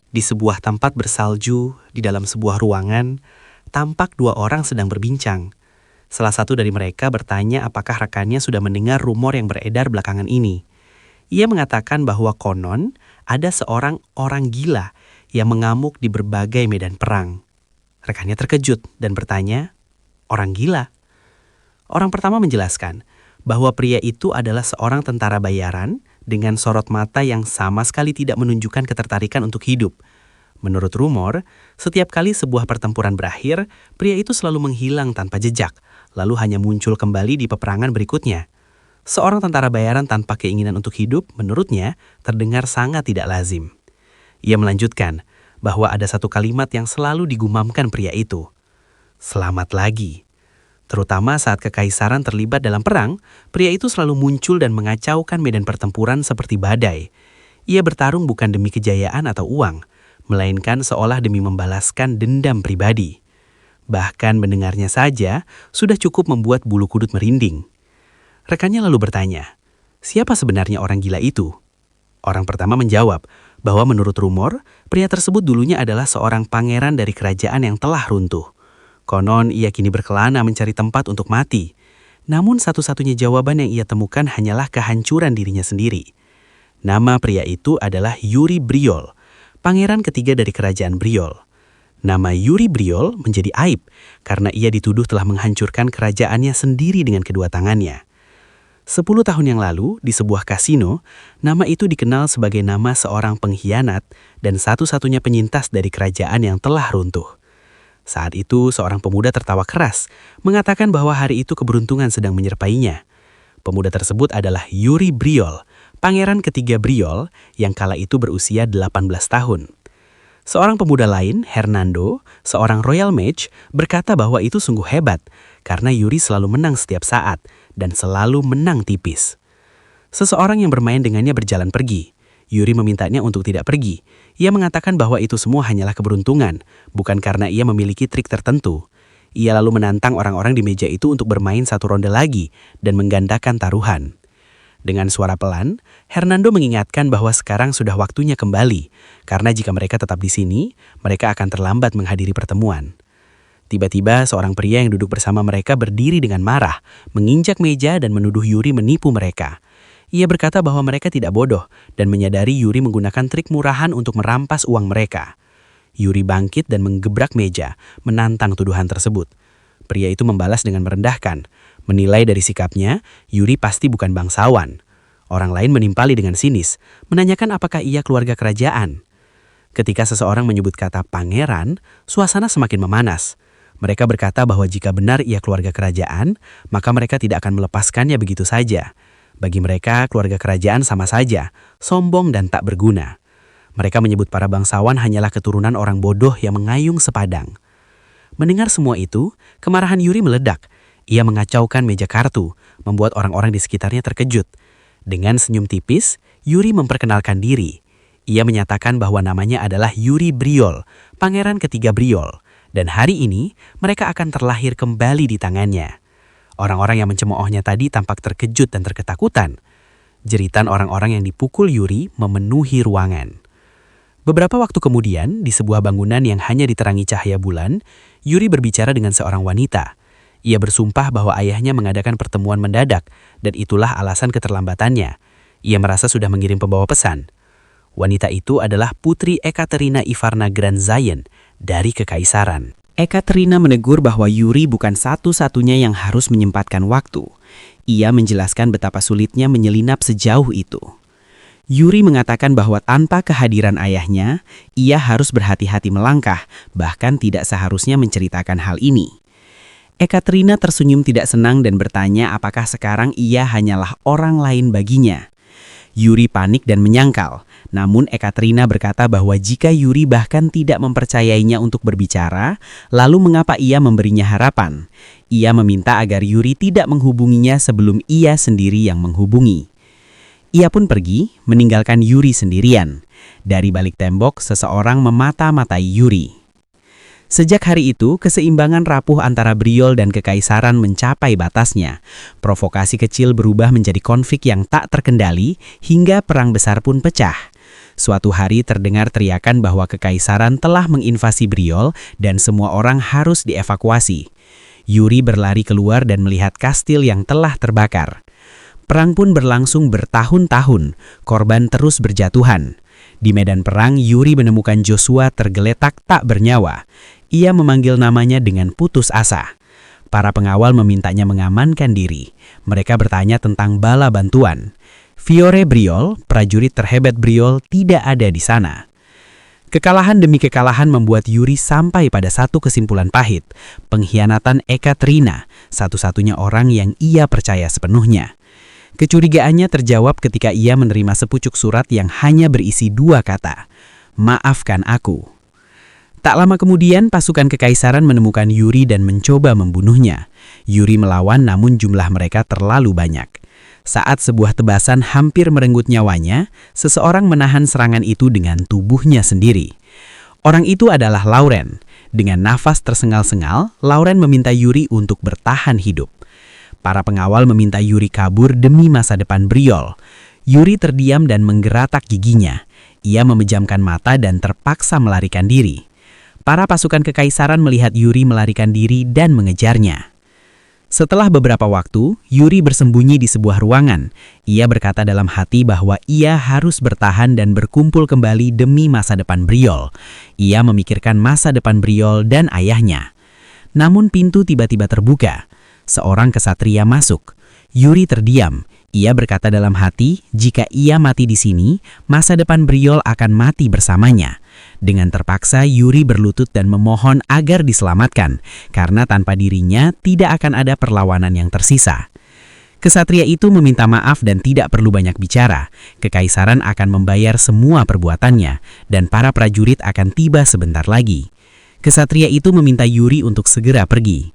Di sebuah tempat bersalju, di dalam sebuah ruangan, tampak dua orang sedang berbincang. Salah satu dari mereka bertanya apakah rekannya sudah mendengar rumor yang beredar belakangan ini. Ia mengatakan bahwa konon ada seorang orang gila yang mengamuk di berbagai medan perang. Rekannya terkejut dan bertanya, "Orang gila?" Orang pertama menjelaskan bahwa pria itu adalah seorang tentara bayaran dengan sorot mata yang sama sekali tidak menunjukkan ketertarikan untuk hidup. Menurut rumor, setiap kali sebuah pertempuran berakhir, pria itu selalu menghilang tanpa jejak, lalu hanya muncul kembali di peperangan berikutnya. Seorang tentara bayaran tanpa keinginan untuk hidup, menurutnya, terdengar sangat tidak lazim. Ia melanjutkan bahwa ada satu kalimat yang selalu digumamkan pria itu. "Selamat lagi." Terutama saat kekaisaran terlibat dalam perang, pria itu selalu muncul dan mengacaukan medan pertempuran seperti badai. Ia bertarung bukan demi kejayaan atau uang, melainkan seolah demi membalaskan dendam pribadi. Bahkan mendengarnya saja sudah cukup membuat bulu kudut merinding. Rekannya lalu bertanya, siapa sebenarnya orang gila itu? Orang pertama menjawab bahwa menurut rumor, pria tersebut dulunya adalah seorang pangeran dari kerajaan yang telah runtuh. Konon ia kini berkelana mencari tempat untuk mati. Namun satu-satunya jawaban yang ia temukan hanyalah kehancuran dirinya sendiri. Nama pria itu adalah Yuri Briol, pangeran ketiga dari kerajaan Briol. Nama Yuri Briol menjadi aib karena ia dituduh telah menghancurkan kerajaannya sendiri dengan kedua tangannya. 10 tahun yang lalu, di sebuah kasino, nama itu dikenal sebagai nama seorang pengkhianat dan satu-satunya penyintas dari kerajaan yang telah runtuh. Saat itu, seorang pemuda tertawa keras, mengatakan bahwa hari itu keberuntungan sedang menyerpainya. Pemuda tersebut adalah Yuri Briol, pangeran ketiga Briol yang kala itu berusia 18 tahun. Seorang pemuda lain, Hernando, seorang royal mage, berkata bahwa itu sungguh hebat, karena Yuri selalu menang setiap saat, dan selalu menang tipis. Seseorang yang bermain dengannya berjalan pergi. Yuri memintanya untuk tidak pergi. Ia mengatakan bahwa itu semua hanyalah keberuntungan, bukan karena ia memiliki trik tertentu. Ia lalu menantang orang-orang di meja itu untuk bermain satu ronde lagi dan menggandakan taruhan. Dengan suara pelan, Hernando mengingatkan bahwa sekarang sudah waktunya kembali, karena jika mereka tetap di sini, mereka akan terlambat menghadiri pertemuan. Tiba-tiba seorang pria yang duduk bersama mereka berdiri dengan marah, menginjak meja dan menuduh Yuri menipu mereka. Ia berkata bahwa mereka tidak bodoh dan menyadari Yuri menggunakan trik murahan untuk merampas uang mereka. Yuri bangkit dan menggebrak meja, menantang tuduhan tersebut. Pria itu membalas dengan merendahkan. Menilai dari sikapnya, Yuri pasti bukan bangsawan. Orang lain menimpali dengan sinis, menanyakan apakah ia keluarga kerajaan. Ketika seseorang menyebut kata pangeran, suasana semakin memanas. Mereka berkata bahwa jika benar ia keluarga kerajaan, maka mereka tidak akan melepaskannya begitu saja. Bagi mereka, keluarga kerajaan sama saja, sombong dan tak berguna. Mereka menyebut para bangsawan hanyalah keturunan orang bodoh yang mengayung sepadang. Mendengar semua itu, kemarahan Yuri meledak. Ia mengacaukan meja kartu, membuat orang-orang di sekitarnya terkejut. Dengan senyum tipis, Yuri memperkenalkan diri. Ia menyatakan bahwa namanya adalah Yuri Briol, pangeran ketiga Briol. Dan hari ini, mereka akan terlahir kembali di tangannya. Orang-orang yang mencemoohnya tadi tampak terkejut dan terketakutan. Jeritan orang-orang yang dipukul Yuri memenuhi ruangan. Beberapa waktu kemudian, di sebuah bangunan yang hanya diterangi cahaya bulan, Yuri berbicara dengan seorang wanita. Ia bersumpah bahwa ayahnya mengadakan pertemuan mendadak, dan itulah alasan keterlambatannya. Ia merasa sudah mengirim pembawa pesan. Wanita itu adalah Putri Ekaterina Ivarna Grandzayen dari Kekaisaran. Ekaterina menegur bahwa Yuri bukan satu-satunya yang harus menyempatkan waktu. Ia menjelaskan betapa sulitnya menyelinap sejauh itu. Yuri mengatakan bahwa tanpa kehadiran ayahnya, ia harus berhati-hati melangkah, bahkan tidak seharusnya menceritakan hal ini. Ekaterina tersenyum tidak senang dan bertanya apakah sekarang ia hanyalah orang lain baginya. Yuri panik dan menyangkal. Namun Ekaterina berkata bahwa jika Yuri bahkan tidak mempercayainya untuk berbicara, lalu mengapa ia memberinya harapan? Ia meminta agar Yuri tidak menghubunginya sebelum ia sendiri yang menghubungi. Ia pun pergi, meninggalkan Yuri sendirian. Dari balik tembok, seseorang memata-matai Yuri. Sejak hari itu, keseimbangan rapuh antara Briol dan Kekaisaran mencapai batasnya. Provokasi kecil berubah menjadi konflik yang tak terkendali, hingga perang besar pun pecah. Suatu hari terdengar teriakan bahwa kekaisaran telah menginvasi Briol dan semua orang harus dievakuasi. Yuri berlari keluar dan melihat kastil yang telah terbakar. Perang pun berlangsung bertahun-tahun, korban terus berjatuhan. Di medan perang, Yuri menemukan Joshua tergeletak tak bernyawa. Ia memanggil namanya dengan putus asa. Para pengawal memintanya mengamankan diri. Mereka bertanya tentang bala bantuan. Fiore Briol, prajurit terhebat Briol, tidak ada di sana. Kekalahan demi kekalahan membuat Yuri sampai pada satu kesimpulan pahit. Pengkhianatan Ekaterina, satu-satunya orang yang ia percaya sepenuhnya. Kecurigaannya terjawab ketika ia menerima sepucuk surat yang hanya berisi 2 kata, "Maafkan aku." Tak lama kemudian, pasukan kekaisaran menemukan Yuri dan mencoba membunuhnya. Yuri melawan namun jumlah mereka terlalu banyak. Saat sebuah tebasan hampir merenggut nyawanya, seseorang menahan serangan itu dengan tubuhnya sendiri. Orang itu adalah Lauren. Dengan nafas tersengal-sengal, Lauren meminta Yuri untuk bertahan hidup. Para pengawal meminta Yuri kabur demi masa depan Briol. Yuri terdiam dan menggeratak giginya. Ia memejamkan mata dan terpaksa melarikan diri. Para pasukan kekaisaran melihat Yuri melarikan diri dan mengejarnya. Setelah beberapa waktu, Yuri bersembunyi di sebuah ruangan. Ia berkata dalam hati bahwa ia harus bertahan dan berkumpul kembali demi masa depan Briol. Ia memikirkan masa depan Briol dan ayahnya. Namun pintu tiba-tiba terbuka. Seorang kesatria masuk. Yuri terdiam. Ia berkata dalam hati, jika ia mati di sini, masa depan Briol akan mati bersamanya. Dengan terpaksa, Yuri berlutut dan memohon agar diselamatkan, karena tanpa dirinya tidak akan ada perlawanan yang tersisa. Kesatria itu meminta maaf dan tidak perlu banyak bicara. Kekaisaran akan membayar semua perbuatannya, dan para prajurit akan tiba sebentar lagi. Kesatria itu meminta Yuri untuk segera pergi.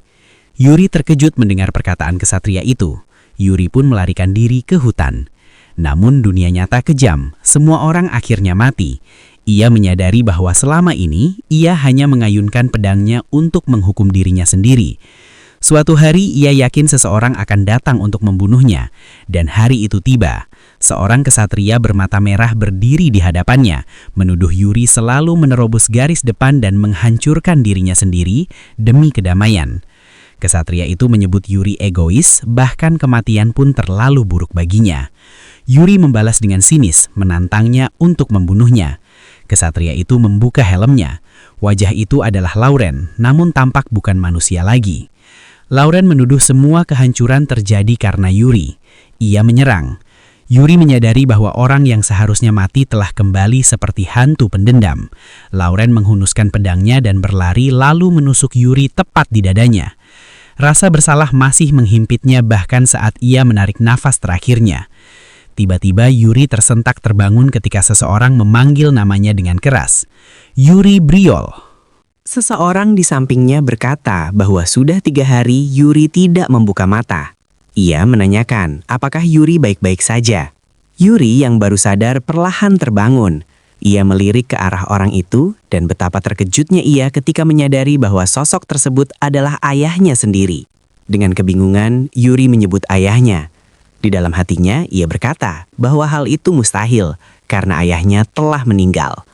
Yuri terkejut mendengar perkataan kesatria itu. Yuri pun melarikan diri ke hutan. Namun dunia nyata kejam, semua orang akhirnya mati. Ia menyadari bahwa selama ini, ia hanya mengayunkan pedangnya untuk menghukum dirinya sendiri. Suatu hari ia yakin seseorang akan datang untuk membunuhnya. Dan hari itu tiba. Seorang kesatria bermata merah berdiri di hadapannya, menuduh Yuri selalu menerobos garis depan dan menghancurkan dirinya sendiri demi kedamaian. Kesatria itu menyebut Yuri egois, bahkan kematian pun terlalu buruk baginya. Yuri membalas dengan sinis, menantangnya untuk membunuhnya. Kesatria itu membuka helmnya. Wajah itu adalah Lauren, namun tampak bukan manusia lagi. Lauren menuduh semua kehancuran terjadi karena Yuri. Ia menyerang. Yuri menyadari bahwa orang yang seharusnya mati telah kembali seperti hantu pendendam. Lauren menghunuskan pedangnya dan berlari lalu menusuk Yuri tepat di dadanya. Rasa bersalah masih menghimpitnya bahkan saat ia menarik nafas terakhirnya. Tiba-tiba Yuri tersentak terbangun ketika seseorang memanggil namanya dengan keras. Yuri Briol. Seseorang di sampingnya berkata bahwa sudah 3 hari Yuri tidak membuka mata. Ia menanyakan apakah Yuri baik-baik saja. Yuri yang baru sadar perlahan terbangun. Ia melirik ke arah orang itu dan betapa terkejutnya ia ketika menyadari bahwa sosok tersebut adalah ayahnya sendiri. Dengan kebingungan, Yuri menyebut ayahnya. Di dalam hatinya, ia berkata bahwa hal itu mustahil karena ayahnya telah meninggal.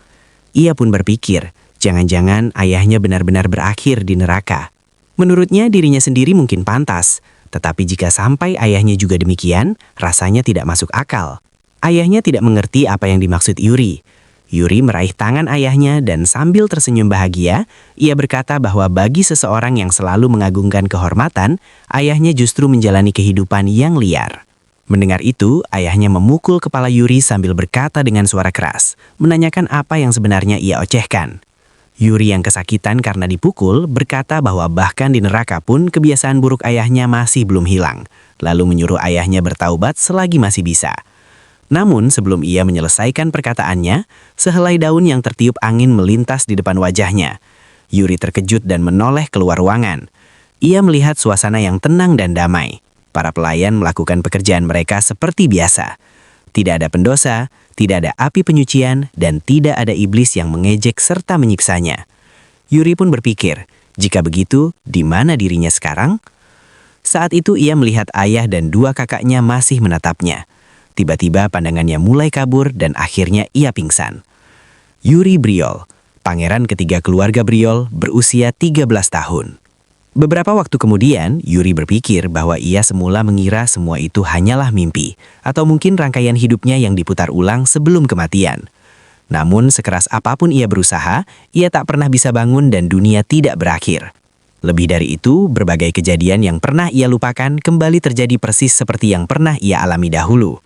Ia pun berpikir, jangan-jangan ayahnya benar-benar berakhir di neraka. Menurutnya dirinya sendiri mungkin pantas, tetapi jika sampai ayahnya juga demikian, rasanya tidak masuk akal. Ayahnya tidak mengerti apa yang dimaksud Yuri. Yuri meraih tangan ayahnya dan sambil tersenyum bahagia, ia berkata bahwa bagi seseorang yang selalu mengagungkan kehormatan, ayahnya justru menjalani kehidupan yang liar. Mendengar itu, ayahnya memukul kepala Yuri sambil berkata dengan suara keras, menanyakan apa yang sebenarnya ia ocehkan. Yuri yang kesakitan karena dipukul berkata bahwa bahkan di neraka pun kebiasaan buruk ayahnya masih belum hilang, lalu menyuruh ayahnya bertaubat selagi masih bisa. Namun sebelum ia menyelesaikan perkataannya, sehelai daun yang tertiup angin melintas di depan wajahnya. Yuri terkejut dan menoleh keluar ruangan. Ia melihat suasana yang tenang dan damai. Para pelayan melakukan pekerjaan mereka seperti biasa. Tidak ada pendosa, tidak ada api penyucian, dan tidak ada iblis yang mengejek serta menyiksanya. Yuri pun berpikir, jika begitu, di mana dirinya sekarang? Saat itu ia melihat ayah dan 2 kakaknya masih menatapnya. tiba-tiba pandangannya mulai kabur dan akhirnya ia pingsan. Yuri Briol, pangeran ketiga keluarga Briol, berusia 13 tahun. Beberapa waktu kemudian, Yuri berpikir bahwa ia semula mengira semua itu hanyalah mimpi, atau mungkin rangkaian hidupnya yang diputar ulang sebelum kematian. Namun sekeras apapun ia berusaha, ia tak pernah bisa bangun dan dunia tidak berakhir. Lebih dari itu, berbagai kejadian yang pernah ia lupakan kembali terjadi persis seperti yang pernah ia alami dahulu.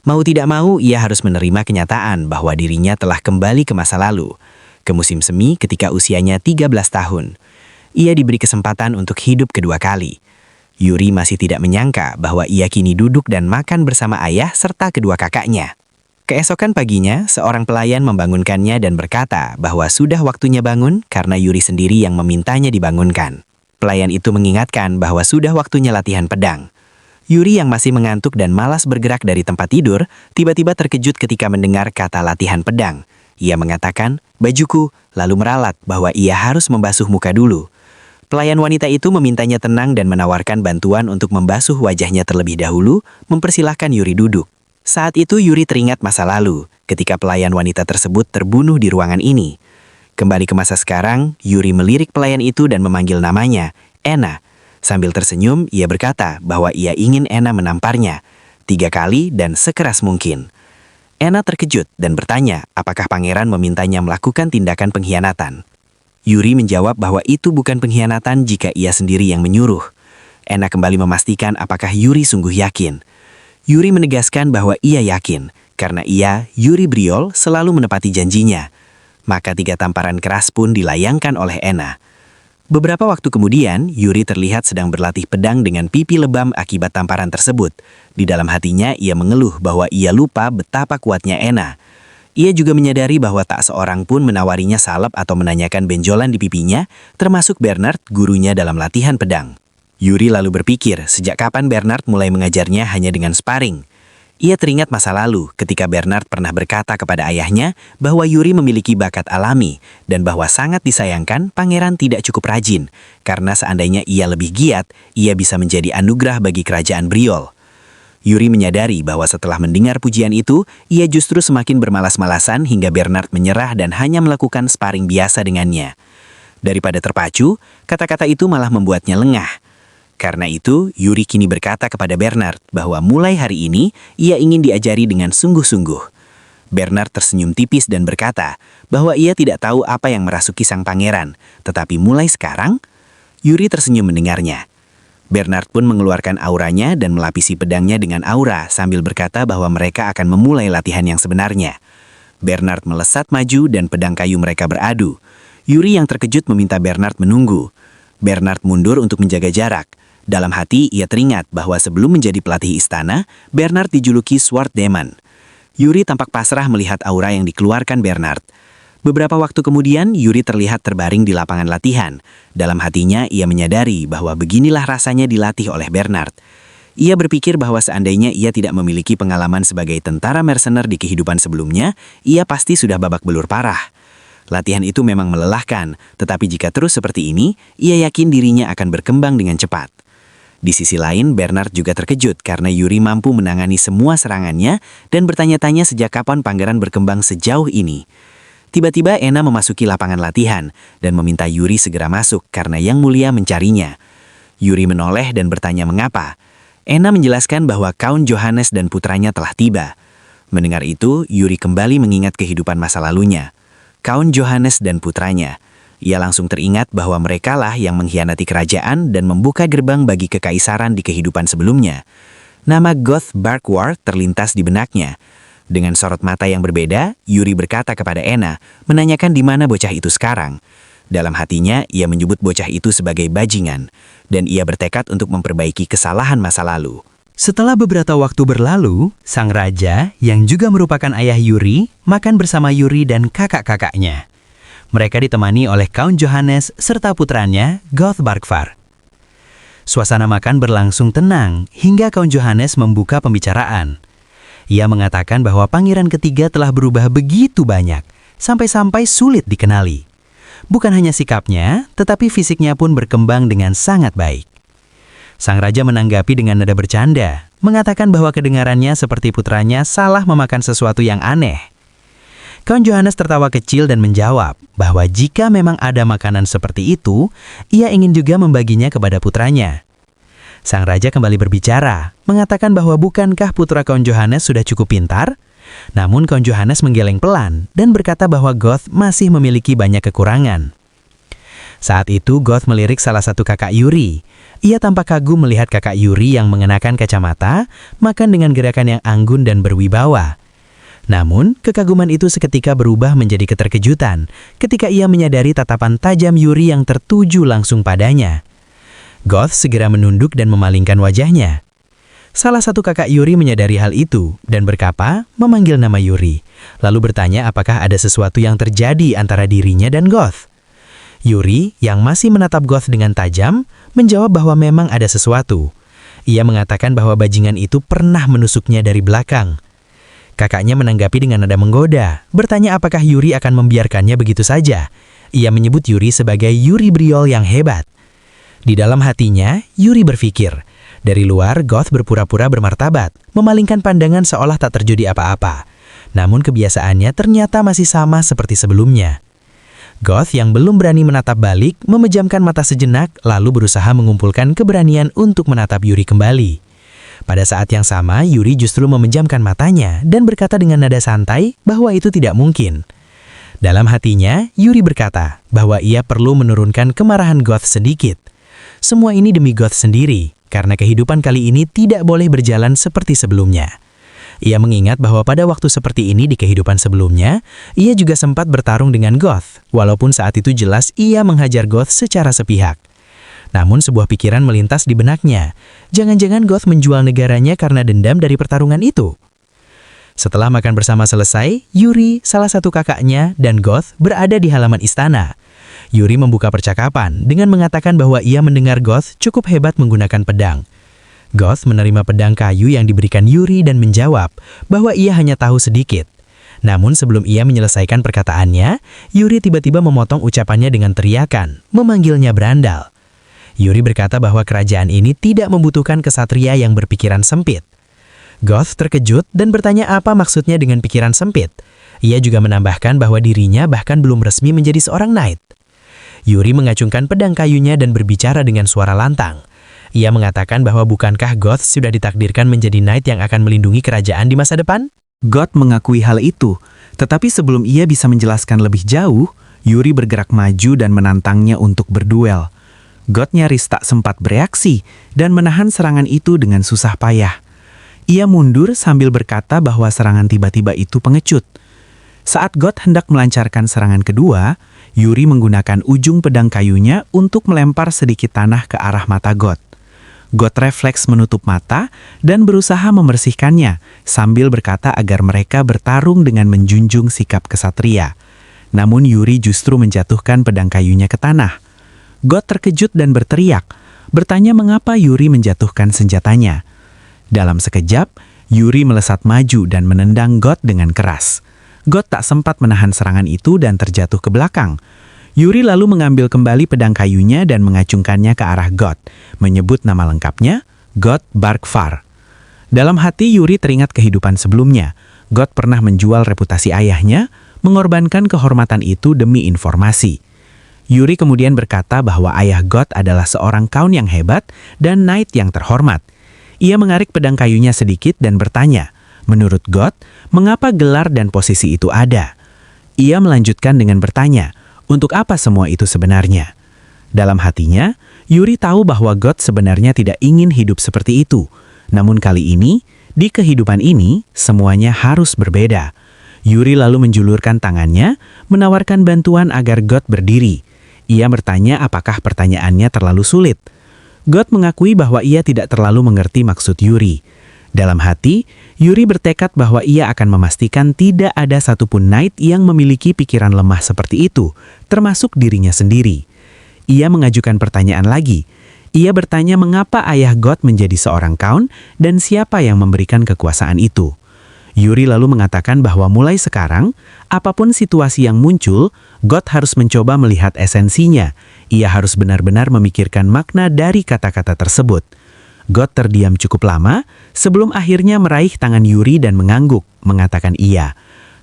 Mau tidak mau, ia harus menerima kenyataan bahwa dirinya telah kembali ke masa lalu, ke musim semi ketika usianya 13 tahun. Ia diberi kesempatan untuk hidup kedua kali. Yuri masih tidak menyangka bahwa ia kini duduk dan makan bersama ayah serta kedua kakaknya. Keesokan paginya, seorang pelayan membangunkannya dan berkata bahwa sudah waktunya bangun karena Yuri sendiri yang memintanya dibangunkan. Pelayan itu mengingatkan bahwa sudah waktunya latihan pedang. Yuri yang masih mengantuk dan malas bergerak dari tempat tidur, tiba-tiba terkejut ketika mendengar kata latihan pedang. Ia mengatakan, "Bajuku," lalu meralat bahwa ia harus membasuh muka dulu. Pelayan wanita itu memintanya tenang dan menawarkan bantuan untuk membasuh wajahnya terlebih dahulu, mempersilahkan Yuri duduk. Saat itu Yuri teringat masa lalu, ketika pelayan wanita tersebut terbunuh di ruangan ini. Kembali ke masa sekarang, Yuri melirik pelayan itu dan memanggil namanya, Ena. Sambil tersenyum, ia berkata bahwa ia ingin Ena menamparnya 3 kali dan sekeras mungkin. Ena terkejut dan bertanya apakah pangeran memintanya melakukan tindakan pengkhianatan. Yuri menjawab bahwa itu bukan pengkhianatan jika ia sendiri yang menyuruh. Ena kembali memastikan apakah Yuri sungguh yakin. Yuri menegaskan bahwa ia yakin, karena ia, Yuri Briol, selalu menepati janjinya. Maka 3 tamparan keras pun dilayangkan oleh Ena. Beberapa waktu kemudian, Yuri terlihat sedang berlatih pedang dengan pipi lebam akibat tamparan tersebut. Di dalam hatinya, ia mengeluh bahwa ia lupa betapa kuatnya Ena. Ia juga menyadari bahwa tak seorang pun menawarinya salep atau menanyakan benjolan di pipinya, termasuk Bernard, gurunya dalam latihan pedang. Yuri lalu berpikir sejak kapan Bernard mulai mengajarnya hanya dengan sparring. Ia teringat masa lalu ketika Bernard pernah berkata kepada ayahnya bahwa Yuri memiliki bakat alami dan bahwa sangat disayangkan pangeran tidak cukup rajin, karena seandainya ia lebih giat, ia bisa menjadi anugerah bagi kerajaan Briol. Yuri menyadari bahwa setelah mendengar pujian itu, ia justru semakin bermalas-malasan hingga Bernard menyerah dan hanya melakukan sparring biasa dengannya. Daripada terpacu, kata-kata itu malah membuatnya lengah. Karena itu, Yuri kini berkata kepada Bernard bahwa mulai hari ini, ia ingin diajari dengan sungguh-sungguh. Bernard tersenyum tipis dan berkata bahwa ia tidak tahu apa yang merasuki sang pangeran, tetapi mulai sekarang, Yuri tersenyum mendengarnya. Bernard pun mengeluarkan auranya dan melapisi pedangnya dengan aura sambil berkata bahwa mereka akan memulai latihan yang sebenarnya. Bernard melesat maju dan pedang kayu mereka beradu. Yuri yang terkejut meminta Bernard menunggu. Bernard mundur untuk menjaga jarak. Dalam hati, ia teringat bahwa sebelum menjadi pelatih istana, Bernard dijuluki Sword Demon. Yuri tampak pasrah melihat aura yang dikeluarkan Bernard. Beberapa waktu kemudian, Yuri terlihat terbaring di lapangan latihan. Dalam hatinya, ia menyadari bahwa beginilah rasanya dilatih oleh Bernard. Ia berpikir bahwa seandainya ia tidak memiliki pengalaman sebagai tentara mercener di kehidupan sebelumnya, ia pasti sudah babak belur parah. Latihan itu memang melelahkan, tetapi jika terus seperti ini, ia yakin dirinya akan berkembang dengan cepat. Di sisi lain, Bernard juga terkejut karena Yuri mampu menangani semua serangannya dan bertanya-tanya sejak kapan pangeran berkembang sejauh ini. Tiba-tiba Ena memasuki lapangan latihan dan meminta Yuri segera masuk karena Yang Mulia mencarinya. Yuri menoleh dan bertanya mengapa. Ena menjelaskan bahwa Count Johannes dan putranya telah tiba. Mendengar itu, Yuri kembali mengingat kehidupan masa lalunya. Count Johannes dan putranya. Ia langsung teringat bahwa merekalah yang mengkhianati kerajaan dan membuka gerbang bagi kekaisaran di kehidupan sebelumnya. Nama Goth Barkwar terlintas di benaknya. Dengan sorot mata yang berbeda, Yuri berkata kepada Ena, menanyakan di mana bocah itu sekarang. Dalam hatinya, ia menyebut bocah itu sebagai bajingan, dan ia bertekad untuk memperbaiki kesalahan masa lalu. Setelah beberapa waktu berlalu, sang raja, yang juga merupakan ayah Yuri, makan bersama Yuri dan kakak-kakaknya. Mereka ditemani oleh Count Johannes serta putranya, Goth Barkwar. Suasana makan berlangsung tenang hingga Count Johannes membuka pembicaraan. Ia mengatakan bahwa pangeran ketiga telah berubah begitu banyak, sampai-sampai sulit dikenali. Bukan hanya sikapnya, tetapi fisiknya pun berkembang dengan sangat baik. Sang raja menanggapi dengan nada bercanda, mengatakan bahwa kedengarannya seperti putranya salah memakan sesuatu yang aneh. Count Johannes tertawa kecil dan menjawab bahwa jika memang ada makanan seperti itu, ia ingin juga membaginya kepada putranya. Sang raja kembali berbicara, mengatakan bahwa bukankah putra Count Johannes sudah cukup pintar? Namun Count Johannes menggeleng pelan dan berkata bahwa Goth masih memiliki banyak kekurangan. Saat itu Goth melirik salah satu kakak Yuri. Ia tampak kagum melihat kakak Yuri yang mengenakan kacamata, makan dengan gerakan yang anggun dan berwibawa. Namun, kekaguman itu seketika berubah menjadi keterkejutan ketika ia menyadari tatapan tajam Yuri yang tertuju langsung padanya. Goth segera menunduk dan memalingkan wajahnya. Salah satu kakak Yuri menyadari hal itu dan berkapa memanggil nama Yuri, lalu bertanya apakah ada sesuatu yang terjadi antara dirinya dan Goth. Yuri, yang masih menatap Goth dengan tajam, menjawab bahwa memang ada sesuatu. Ia mengatakan bahwa bajingan itu pernah menusuknya dari belakang. Kakaknya menanggapi dengan nada menggoda, bertanya apakah Yuri akan membiarkannya begitu saja. Ia menyebut Yuri sebagai Yuri Briol yang hebat. Di dalam hatinya, Yuri berpikir, dari luar Goth berpura-pura bermartabat, memalingkan pandangan seolah tak terjadi apa-apa. Namun kebiasaannya ternyata masih sama seperti sebelumnya. Goth yang belum berani menatap balik, memejamkan mata sejenak, lalu berusaha mengumpulkan keberanian untuk menatap Yuri kembali. Pada saat yang sama, Yuri justru memejamkan matanya dan berkata dengan nada santai bahwa itu tidak mungkin. Dalam hatinya, Yuri berkata bahwa ia perlu menurunkan kemarahan Goth sedikit. Semua ini demi Goth sendiri, karena kehidupan kali ini tidak boleh berjalan seperti sebelumnya. Ia mengingat bahwa pada waktu seperti ini di kehidupan sebelumnya, ia juga sempat bertarung dengan Goth, walaupun saat itu jelas ia menghajar Goth secara sepihak. Namun sebuah pikiran melintas di benaknya, jangan-jangan Goth menjual negaranya karena dendam dari pertarungan itu. Setelah makan bersama selesai, Yuri, salah satu kakaknya, dan Goth berada di halaman istana. Yuri membuka percakapan dengan mengatakan bahwa ia mendengar Goth cukup hebat menggunakan pedang. Goth menerima pedang kayu yang diberikan Yuri dan menjawab bahwa ia hanya tahu sedikit. Namun sebelum ia menyelesaikan perkataannya, Yuri tiba-tiba memotong ucapannya dengan teriakan, memanggilnya berandal. Yuri berkata bahwa kerajaan ini tidak membutuhkan kesatria yang berpikiran sempit. Goth terkejut dan bertanya apa maksudnya dengan pikiran sempit. Ia juga menambahkan bahwa dirinya bahkan belum resmi menjadi seorang knight. Yuri mengacungkan pedang kayunya dan berbicara dengan suara lantang. Ia mengatakan bahwa bukankah Goth sudah ditakdirkan menjadi knight yang akan melindungi kerajaan di masa depan? Goth mengakui hal itu, tetapi sebelum ia bisa menjelaskan lebih jauh, Yuri bergerak maju dan menantangnya untuk berduel. Goth nyaris tak sempat bereaksi dan menahan serangan itu dengan susah payah. Ia mundur sambil berkata bahwa serangan tiba-tiba itu pengecut. Saat Goth hendak melancarkan serangan kedua, Yuri menggunakan ujung pedang kayunya untuk melempar sedikit tanah ke arah mata Goth. Goth refleks menutup mata dan berusaha membersihkannya sambil berkata agar mereka bertarung dengan menjunjung sikap kesatria. Namun Yuri justru menjatuhkan pedang kayunya ke tanah. Goth terkejut dan berteriak, bertanya mengapa Yuri menjatuhkan senjatanya. Dalam sekejap, Yuri melesat maju dan menendang Goth dengan keras. Goth tak sempat menahan serangan itu dan terjatuh ke belakang. Yuri lalu mengambil kembali pedang kayunya dan mengacungkannya ke arah Goth, menyebut nama lengkapnya, Goth Barkvar. Dalam hati Yuri teringat kehidupan sebelumnya. Goth pernah menjual reputasi ayahnya, mengorbankan kehormatan itu demi informasi. Yuri kemudian berkata bahwa ayah Goth adalah seorang count yang hebat dan knight yang terhormat. Ia mengarik pedang kayunya sedikit dan bertanya, menurut Goth, mengapa gelar dan posisi itu ada? Ia melanjutkan dengan bertanya, untuk apa semua itu sebenarnya? Dalam hatinya, Yuri tahu bahwa Goth sebenarnya tidak ingin hidup seperti itu. Namun kali ini, di kehidupan ini, semuanya harus berbeda. Yuri lalu menjulurkan tangannya, menawarkan bantuan agar Goth berdiri. Ia bertanya apakah pertanyaannya terlalu sulit. Goth mengakui bahwa ia tidak terlalu mengerti maksud Yuri. Dalam hati, Yuri bertekad bahwa ia akan memastikan tidak ada satupun knight yang memiliki pikiran lemah seperti itu, termasuk dirinya sendiri. Ia mengajukan pertanyaan lagi. Ia bertanya mengapa ayah Goth menjadi seorang count dan siapa yang memberikan kekuasaan itu. Yuri lalu mengatakan bahwa mulai sekarang, apapun situasi yang muncul, Goth harus mencoba melihat esensinya. Ia harus benar-benar memikirkan makna dari kata-kata tersebut. God terdiam cukup lama sebelum akhirnya meraih tangan Yuri dan mengangguk, mengatakan iya.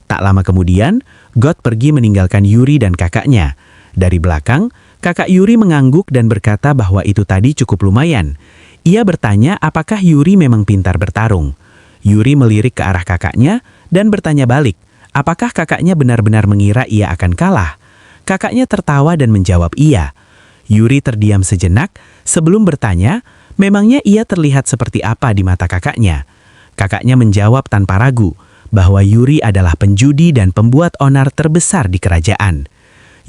Tak lama kemudian, God pergi meninggalkan Yuri dan kakaknya. Dari belakang, kakak Yuri mengangguk dan berkata bahwa itu tadi cukup lumayan. Ia bertanya apakah Yuri memang pintar bertarung. Yuri melirik ke arah kakaknya dan bertanya balik, apakah kakaknya benar-benar mengira ia akan kalah? Kakaknya tertawa dan menjawab iya. Yuri terdiam sejenak sebelum bertanya, memangnya ia terlihat seperti apa di mata kakaknya? Kakaknya menjawab tanpa ragu bahwa Yuri adalah penjudi dan pembuat onar terbesar di kerajaan.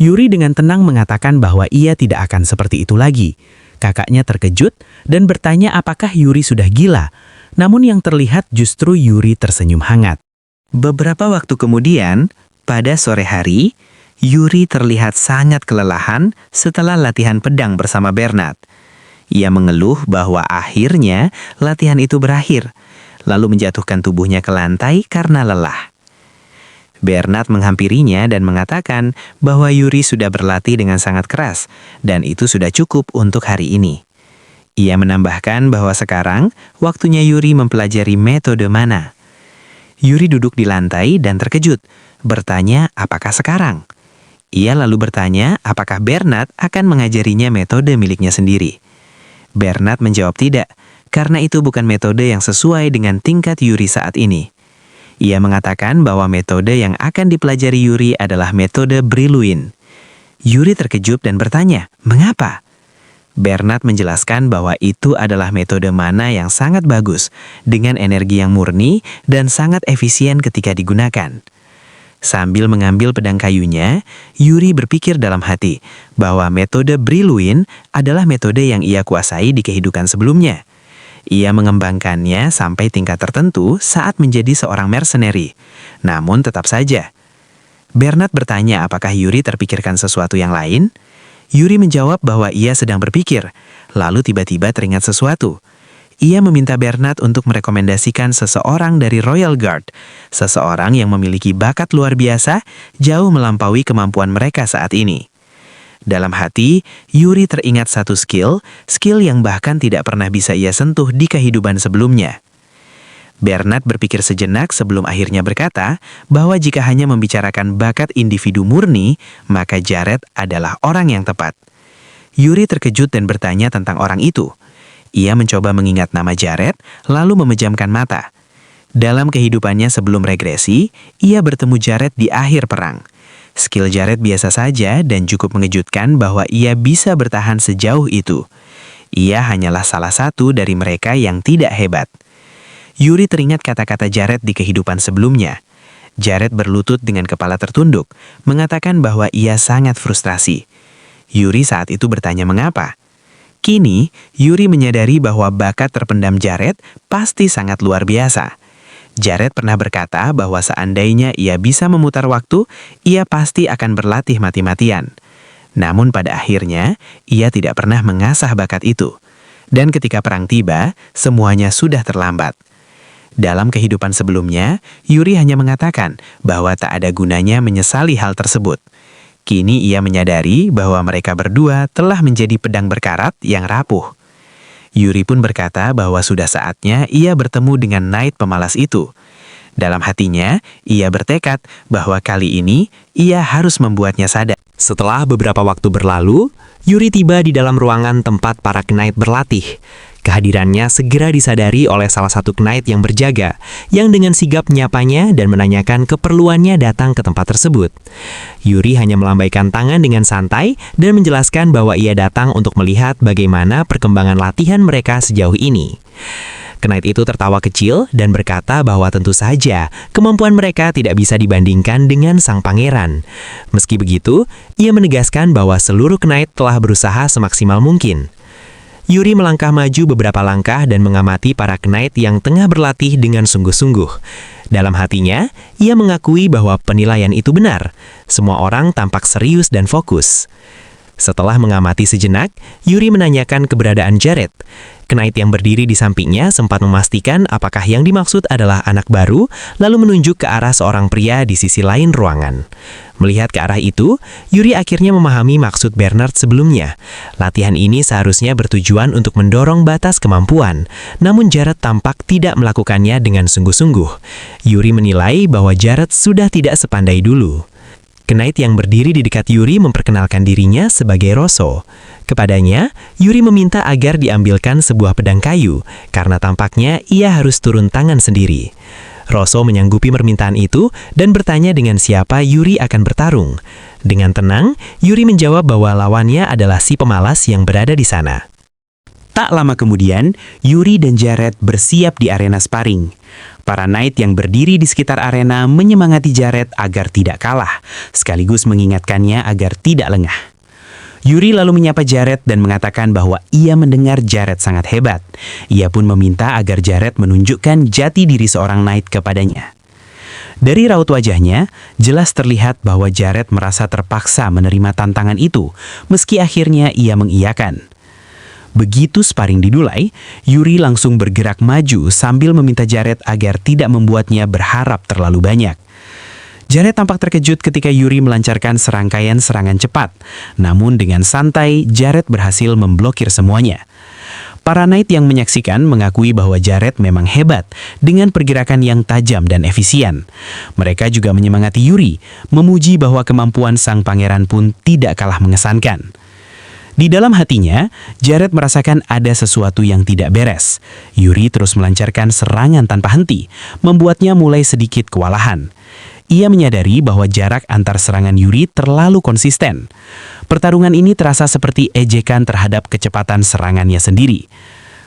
Yuri dengan tenang mengatakan bahwa ia tidak akan seperti itu lagi. Kakaknya terkejut dan bertanya apakah Yuri sudah gila. Namun yang terlihat justru Yuri tersenyum hangat. Beberapa waktu kemudian, pada sore hari, Yuri terlihat sangat kelelahan setelah latihan pedang bersama Bernard. Ia mengeluh bahwa akhirnya latihan itu berakhir, lalu menjatuhkan tubuhnya ke lantai karena lelah. Bernard menghampirinya dan mengatakan bahwa Yuri sudah berlatih dengan sangat keras, dan itu sudah cukup untuk hari ini. Ia menambahkan bahwa sekarang waktunya Yuri mempelajari metode mana. Yuri duduk di lantai dan terkejut, bertanya apakah sekarang. Ia lalu bertanya apakah Bernard akan mengajarinya metode miliknya sendiri. Bernard menjawab tidak, karena itu bukan metode yang sesuai dengan tingkat Yuri saat ini. Ia mengatakan bahwa metode yang akan dipelajari Yuri adalah metode Brilluin. Yuri terkejut dan bertanya, mengapa? Bernard menjelaskan bahwa itu adalah metode mana yang sangat bagus, dengan energi yang murni dan sangat efisien ketika digunakan. Sambil mengambil pedang kayunya, Yuri berpikir dalam hati bahwa metode Brilluin adalah metode yang ia kuasai di kehidupan sebelumnya. Ia mengembangkannya sampai tingkat tertentu saat menjadi seorang mercenary. Namun tetap saja, Bernard bertanya apakah Yuri terpikirkan sesuatu yang lain? Yuri menjawab bahwa ia sedang berpikir, lalu tiba-tiba teringat sesuatu. Ia meminta Bernard untuk merekomendasikan seseorang dari Royal Guard, seseorang yang memiliki bakat luar biasa, jauh melampaui kemampuan mereka saat ini. Dalam hati, Yuri teringat satu skill yang bahkan tidak pernah bisa ia sentuh di kehidupan sebelumnya. Bernard berpikir sejenak sebelum akhirnya berkata bahwa jika hanya membicarakan bakat individu murni, maka Jared adalah orang yang tepat. Yuri terkejut dan bertanya tentang orang itu. Ia mencoba mengingat nama Jared, lalu memejamkan mata. Dalam kehidupannya sebelum regresi, ia bertemu Jared di akhir perang. Skill Jared biasa saja dan cukup mengejutkan bahwa ia bisa bertahan sejauh itu. Ia hanyalah salah satu dari mereka yang tidak hebat. Yuri teringat kata-kata Jared di kehidupan sebelumnya. Jared berlutut dengan kepala tertunduk, mengatakan bahwa ia sangat frustrasi. Yuri saat itu bertanya mengapa. Kini, Yuri menyadari bahwa bakat terpendam Jared pasti sangat luar biasa. Jared pernah berkata bahwa seandainya ia bisa memutar waktu, ia pasti akan berlatih mati-matian. Namun pada akhirnya, ia tidak pernah mengasah bakat itu. Dan ketika perang tiba, semuanya sudah terlambat. Dalam kehidupan sebelumnya, Yuri hanya mengatakan bahwa tak ada gunanya menyesali hal tersebut. Kini ia menyadari bahwa mereka berdua telah menjadi pedang berkarat yang rapuh. Yuri pun berkata bahwa sudah saatnya ia bertemu dengan Knight pemalas itu. Dalam hatinya, ia bertekad bahwa kali ini ia harus membuatnya sadar. Setelah beberapa waktu berlalu, Yuri tiba di dalam ruangan tempat para Knight berlatih. Kehadirannya segera disadari oleh salah satu Knight yang berjaga, yang dengan sigap menyapanya dan menanyakan keperluannya datang ke tempat tersebut. Yuri hanya melambaikan tangan dengan santai dan menjelaskan bahwa ia datang untuk melihat bagaimana perkembangan latihan mereka sejauh ini. Knight itu tertawa kecil dan berkata bahwa tentu saja kemampuan mereka tidak bisa dibandingkan dengan sang pangeran. Meski begitu, ia menegaskan bahwa seluruh Knight telah berusaha semaksimal mungkin. Yuri melangkah maju beberapa langkah dan mengamati para Knight yang tengah berlatih dengan sungguh-sungguh. Dalam hatinya, ia mengakui bahwa penilaian itu benar. Semua orang tampak serius dan fokus. Setelah mengamati sejenak, Yuri menanyakan keberadaan Jared. Knight yang berdiri di sampingnya sempat memastikan apakah yang dimaksud adalah anak baru, lalu menunjuk ke arah seorang pria di sisi lain ruangan. Melihat ke arah itu, Yuri akhirnya memahami maksud Bernard sebelumnya. Latihan ini seharusnya bertujuan untuk mendorong batas kemampuan, namun Jared tampak tidak melakukannya dengan sungguh-sungguh. Yuri menilai bahwa Jared sudah tidak sepandai dulu. Knight yang berdiri di dekat Yuri memperkenalkan dirinya sebagai Rosso. Kepadanya, Yuri meminta agar diambilkan sebuah pedang kayu, karena tampaknya ia harus turun tangan sendiri. Rosso menyanggupi permintaan itu dan bertanya dengan siapa Yuri akan bertarung. Dengan tenang, Yuri menjawab bahwa lawannya adalah si pemalas yang berada di sana. Tak lama kemudian, Yuri dan Jared bersiap di arena sparring. Para knight yang berdiri di sekitar arena menyemangati Jared agar tidak kalah, sekaligus mengingatkannya agar tidak lengah. Yuri lalu menyapa Jared dan mengatakan bahwa ia mendengar Jared sangat hebat. Ia pun meminta agar Jared menunjukkan jati diri seorang knight kepadanya. Dari raut wajahnya, jelas terlihat bahwa Jared merasa terpaksa menerima tantangan itu, meski akhirnya ia mengiyakan. Begitu sparring dimulai, Yuri langsung bergerak maju sambil meminta Jared agar tidak membuatnya berharap terlalu banyak. Jared tampak terkejut ketika Yuri melancarkan serangkaian serangan cepat. Namun dengan santai, Jared berhasil memblokir semuanya. Para knight yang menyaksikan mengakui bahwa Jared memang hebat dengan pergerakan yang tajam dan efisien. Mereka juga menyemangati Yuri, memuji bahwa kemampuan sang pangeran pun tidak kalah mengesankan. Di dalam hatinya, Jared merasakan ada sesuatu yang tidak beres. Yuri terus melancarkan serangan tanpa henti, membuatnya mulai sedikit kewalahan. Ia menyadari bahwa jarak antar serangan Yuri terlalu konsisten. Pertarungan ini terasa seperti ejekan terhadap kecepatan serangannya sendiri.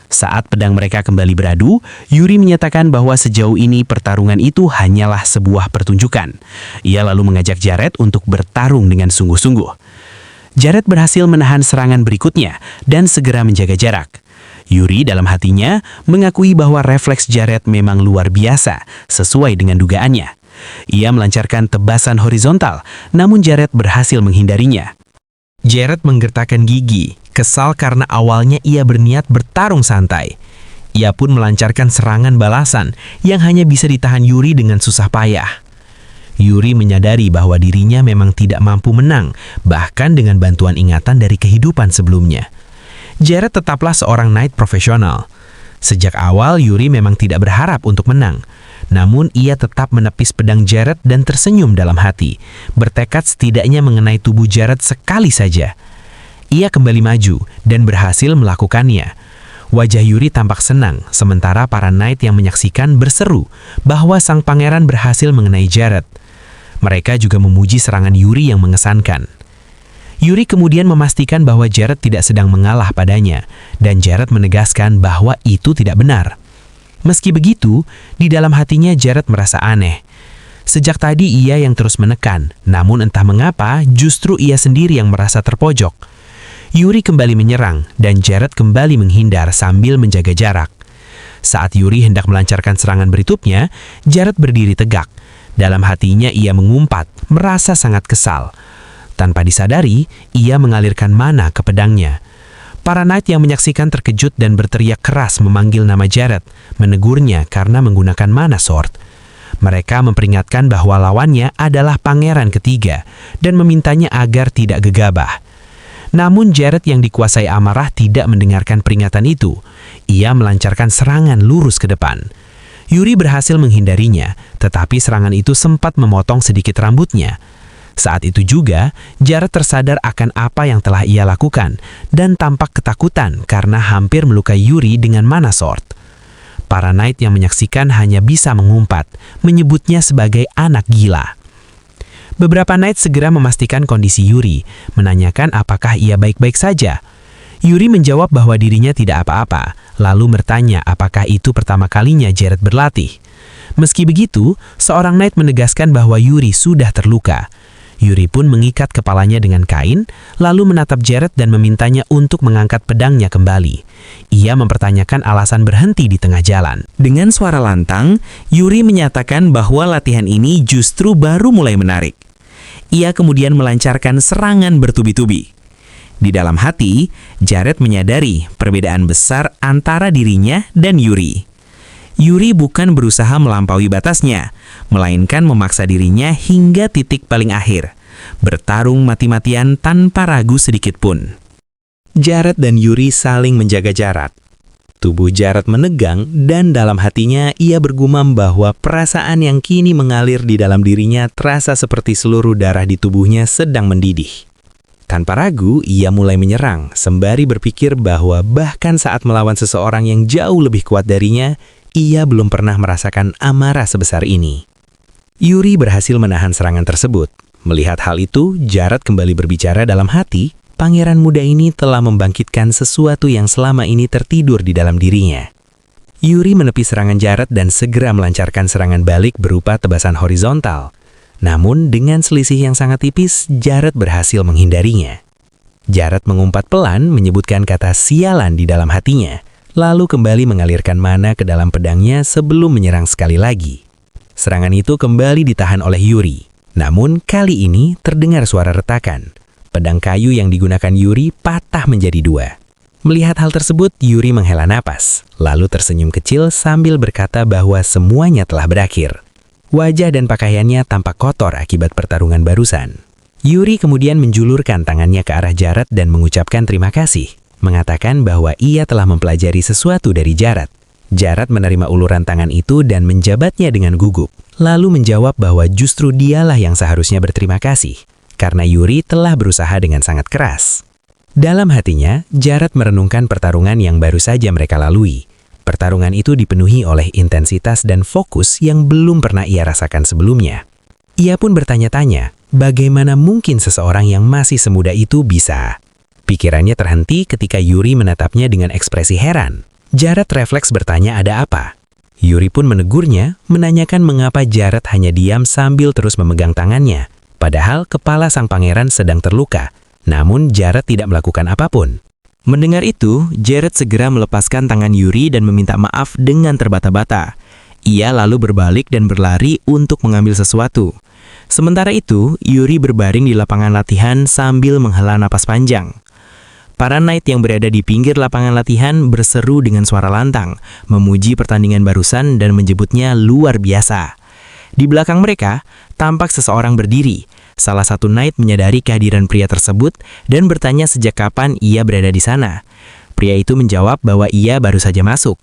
Saat pedang mereka kembali beradu, Yuri menyatakan bahwa sejauh ini pertarungan itu hanyalah sebuah pertunjukan. Ia lalu mengajak Jared untuk bertarung dengan sungguh-sungguh. Jared berhasil menahan serangan berikutnya dan segera menjaga jarak. Yuri dalam hatinya mengakui bahwa refleks Jared memang luar biasa, sesuai dengan dugaannya. Ia melancarkan tebasan horizontal, namun Jared berhasil menghindarinya. Jared menggertakkan gigi, kesal karena awalnya ia berniat bertarung santai. Ia pun melancarkan serangan balasan yang hanya bisa ditahan Yuri dengan susah payah. Yuri menyadari bahwa dirinya memang tidak mampu menang, bahkan dengan bantuan ingatan dari kehidupan sebelumnya. Jared tetaplah seorang knight profesional. Sejak awal, Yuri memang tidak berharap untuk menang. Namun ia tetap menepis pedang Jared dan tersenyum dalam hati, bertekad setidaknya mengenai tubuh Jared sekali saja. Ia kembali maju dan berhasil melakukannya. Wajah Yuri tampak senang, sementara para knight yang menyaksikan berseru bahwa sang pangeran berhasil mengenai Jared. Mereka juga memuji serangan Yuri yang mengesankan. Yuri kemudian memastikan bahwa Jared tidak sedang mengalah padanya, dan Jared menegaskan bahwa itu tidak benar. Meski begitu, di dalam hatinya Jared merasa aneh. Sejak tadi ia yang terus menekan, namun entah mengapa justru ia sendiri yang merasa terpojok. Yuri kembali menyerang, dan Jared kembali menghindar sambil menjaga jarak. Saat Yuri hendak melancarkan serangan berikutnya, Jared berdiri tegak. Dalam hatinya ia mengumpat, merasa sangat kesal. Tanpa disadari, ia mengalirkan mana ke pedangnya. Para knight yang menyaksikan terkejut dan berteriak keras memanggil nama Jared, menegurnya karena menggunakan mana sword. Mereka memperingatkan bahwa lawannya adalah pangeran ketiga dan memintanya agar tidak gegabah. Namun Jared yang dikuasai amarah tidak mendengarkan peringatan itu. Ia melancarkan serangan lurus ke depan. Yuri berhasil menghindarinya, tetapi serangan itu sempat memotong sedikit rambutnya. Saat itu juga, Jared tersadar akan apa yang telah ia lakukan dan tampak ketakutan karena hampir melukai Yuri dengan mana sword. Para knight yang menyaksikan hanya bisa mengumpat, menyebutnya sebagai anak gila. Beberapa knight segera memastikan kondisi Yuri, menanyakan apakah ia baik-baik saja. Yuri menjawab bahwa dirinya tidak apa-apa, lalu bertanya apakah itu pertama kalinya Jared berlatih. Meski begitu, seorang knight menegaskan bahwa Yuri sudah terluka. Yuri pun mengikat kepalanya dengan kain, lalu menatap Jared dan memintanya untuk mengangkat pedangnya kembali. Ia mempertanyakan alasan berhenti di tengah jalan. Dengan suara lantang, Yuri menyatakan bahwa latihan ini justru baru mulai menarik. Ia kemudian melancarkan serangan bertubi-tubi. Di dalam hati, Jared menyadari perbedaan besar antara dirinya dan Yuri. Yuri bukan berusaha melampaui batasnya, melainkan memaksa dirinya hingga titik paling akhir, bertarung mati-matian tanpa ragu sedikit pun. Jared dan Yuri saling menjaga jarak. Tubuh Jared menegang dan dalam hatinya ia bergumam bahwa perasaan yang kini mengalir di dalam dirinya terasa seperti seluruh darah di tubuhnya sedang mendidih. Tanpa ragu, ia mulai menyerang, sembari berpikir bahwa bahkan saat melawan seseorang yang jauh lebih kuat darinya, ia belum pernah merasakan amarah sebesar ini. Yuri berhasil menahan serangan tersebut. Melihat hal itu, Jared kembali berbicara dalam hati, pangeran muda ini telah membangkitkan sesuatu yang selama ini tertidur di dalam dirinya. Yuri menepis serangan Jared dan segera melancarkan serangan balik berupa tebasan horizontal. Namun dengan selisih yang sangat tipis, Jared berhasil menghindarinya. Jared mengumpat pelan menyebutkan kata sialan di dalam hatinya, lalu kembali mengalirkan mana ke dalam pedangnya sebelum menyerang sekali lagi. Serangan itu kembali ditahan oleh Yuri. Namun kali ini terdengar suara retakan. Pedang kayu yang digunakan Yuri patah menjadi dua. Melihat hal tersebut, Yuri menghela napas, lalu tersenyum kecil sambil berkata bahwa semuanya telah berakhir. Wajah dan pakaiannya tampak kotor akibat pertarungan barusan. Yuri kemudian menjulurkan tangannya ke arah Jared dan mengucapkan terima kasih, mengatakan bahwa ia telah mempelajari sesuatu dari Jared. Jared menerima uluran tangan itu dan menjabatnya dengan gugup, lalu menjawab bahwa justru dialah yang seharusnya berterima kasih, karena Yuri telah berusaha dengan sangat keras. Dalam hatinya, Jared merenungkan pertarungan yang baru saja mereka lalui. Pertarungan itu dipenuhi oleh intensitas dan fokus yang belum pernah ia rasakan sebelumnya. Ia pun bertanya-tanya, bagaimana mungkin seseorang yang masih semuda itu bisa? Pikirannya terhenti ketika Yuri menatapnya dengan ekspresi heran. Jared refleks bertanya ada apa. Yuri pun menegurnya, menanyakan mengapa Jared hanya diam sambil terus memegang tangannya. Padahal kepala sang pangeran sedang terluka, namun Jared tidak melakukan apapun. Mendengar itu, Jared segera melepaskan tangan Yuri dan meminta maaf dengan terbata-bata. Ia lalu berbalik dan berlari untuk mengambil sesuatu. Sementara itu, Yuri berbaring di lapangan latihan sambil menghela napas panjang. Para knight yang berada di pinggir lapangan latihan berseru dengan suara lantang, memuji pertandingan barusan dan menyebutnya luar biasa. Di belakang mereka, tampak seseorang berdiri. Salah satu knight menyadari kehadiran pria tersebut dan bertanya sejak kapan ia berada di sana. Pria itu menjawab bahwa ia baru saja masuk.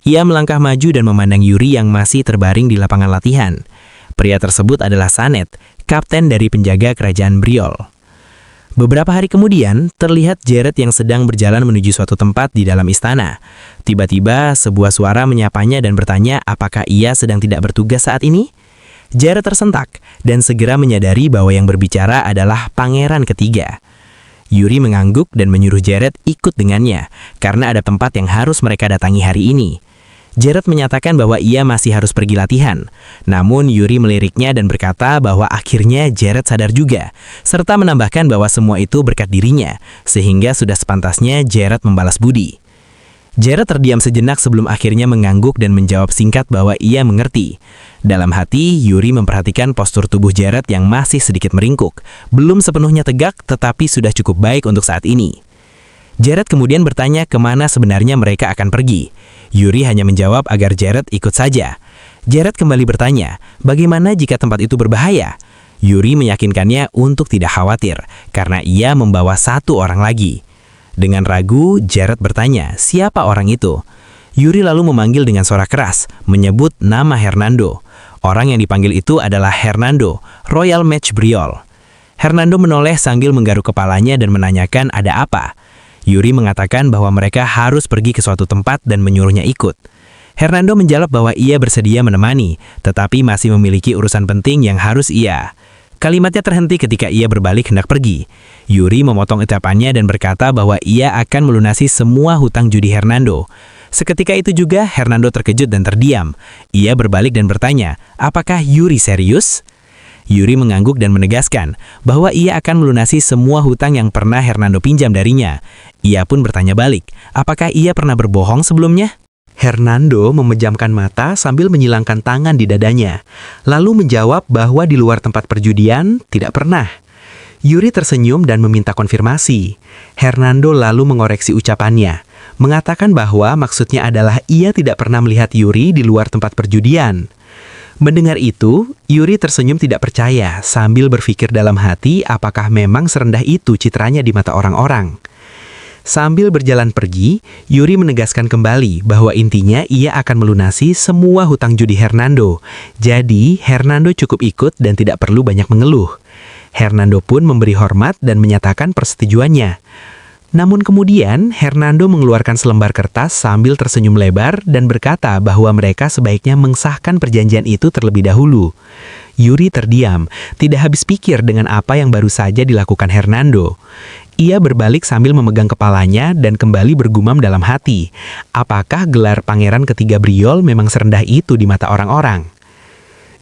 Ia melangkah maju dan memandang Yuri yang masih terbaring di lapangan latihan. Pria tersebut adalah Sanet, kapten dari penjaga kerajaan Briol. Beberapa hari kemudian, terlihat Jared yang sedang berjalan menuju suatu tempat di dalam istana. Tiba-tiba, sebuah suara menyapanya dan bertanya apakah ia sedang tidak bertugas saat ini? Jared tersentak dan segera menyadari bahwa yang berbicara adalah pangeran ketiga. Yuri mengangguk dan menyuruh Jared ikut dengannya, karena ada tempat yang harus mereka datangi hari ini. Jared menyatakan bahwa ia masih harus pergi latihan. Namun Yuri meliriknya dan berkata bahwa akhirnya Jared sadar juga, serta menambahkan bahwa semua itu berkat dirinya, sehingga sudah sepantasnya Jared membalas budi. Jared terdiam sejenak sebelum akhirnya mengangguk dan menjawab singkat bahwa ia mengerti. Dalam hati, Yuri memperhatikan postur tubuh Jared yang masih sedikit meringkuk, belum sepenuhnya tegak tetapi sudah cukup baik untuk saat ini. Jared kemudian bertanya kemana sebenarnya mereka akan pergi. Yuri hanya menjawab agar Jared ikut saja. Jared kembali bertanya, bagaimana jika tempat itu berbahaya? Yuri meyakinkannya untuk tidak khawatir, karena ia membawa satu orang lagi. Dengan ragu, Jared bertanya, siapa orang itu? Yuri lalu memanggil dengan suara keras, menyebut nama Hernando. Orang yang dipanggil itu adalah Hernando, Royal Mage Briol. Hernando menoleh sambil menggaruk kepalanya dan menanyakan ada apa. Yuri mengatakan bahwa mereka harus pergi ke suatu tempat dan menyuruhnya ikut. Hernando menjawab bahwa ia bersedia menemani, tetapi masih memiliki urusan penting yang harus ia. Kalimatnya terhenti ketika ia berbalik hendak pergi. Yuri memotong ucapannya dan berkata bahwa ia akan melunasi semua hutang judi Hernando. Seketika itu juga Hernando terkejut dan terdiam. Ia berbalik dan bertanya, apakah Yuri serius? Yuri mengangguk dan menegaskan bahwa ia akan melunasi semua hutang yang pernah Hernando pinjam darinya. Ia pun bertanya balik, apakah ia pernah berbohong sebelumnya? Hernando memejamkan mata sambil menyilangkan tangan di dadanya, lalu menjawab bahwa di luar tempat perjudian tidak pernah. Yuri tersenyum dan meminta konfirmasi. Hernando lalu mengoreksi ucapannya, mengatakan bahwa maksudnya adalah ia tidak pernah melihat Yuri di luar tempat perjudian. Mendengar itu, Yuri tersenyum tidak percaya sambil berpikir dalam hati apakah memang serendah itu citranya di mata orang-orang. Sambil berjalan pergi, Yuri menegaskan kembali bahwa intinya ia akan melunasi semua hutang judi Hernando. Jadi, Hernando cukup ikut dan tidak perlu banyak mengeluh. Hernando pun memberi hormat dan menyatakan persetujuannya. Namun kemudian, Hernando mengeluarkan selembar kertas sambil tersenyum lebar dan berkata bahwa mereka sebaiknya mengesahkan perjanjian itu terlebih dahulu. Yuri terdiam, tidak habis pikir dengan apa yang baru saja dilakukan Hernando. Ia berbalik sambil memegang kepalanya dan kembali bergumam dalam hati. Apakah gelar pangeran ketiga Briol memang serendah itu di mata orang-orang?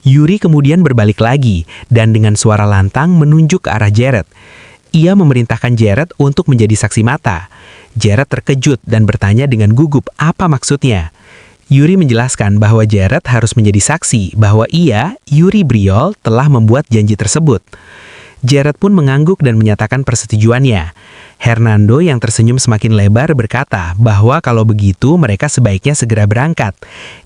Yuri kemudian berbalik lagi dan dengan suara lantang menunjuk ke arah Jared. Ia memerintahkan Jared untuk menjadi saksi mata. Jared terkejut dan bertanya dengan gugup apa maksudnya. Yuri menjelaskan bahwa Jared harus menjadi saksi bahwa ia, Yuri Briol, telah membuat janji tersebut. Jared pun mengangguk dan menyatakan persetujuannya. Hernando yang tersenyum semakin lebar berkata bahwa kalau begitu mereka sebaiknya segera berangkat.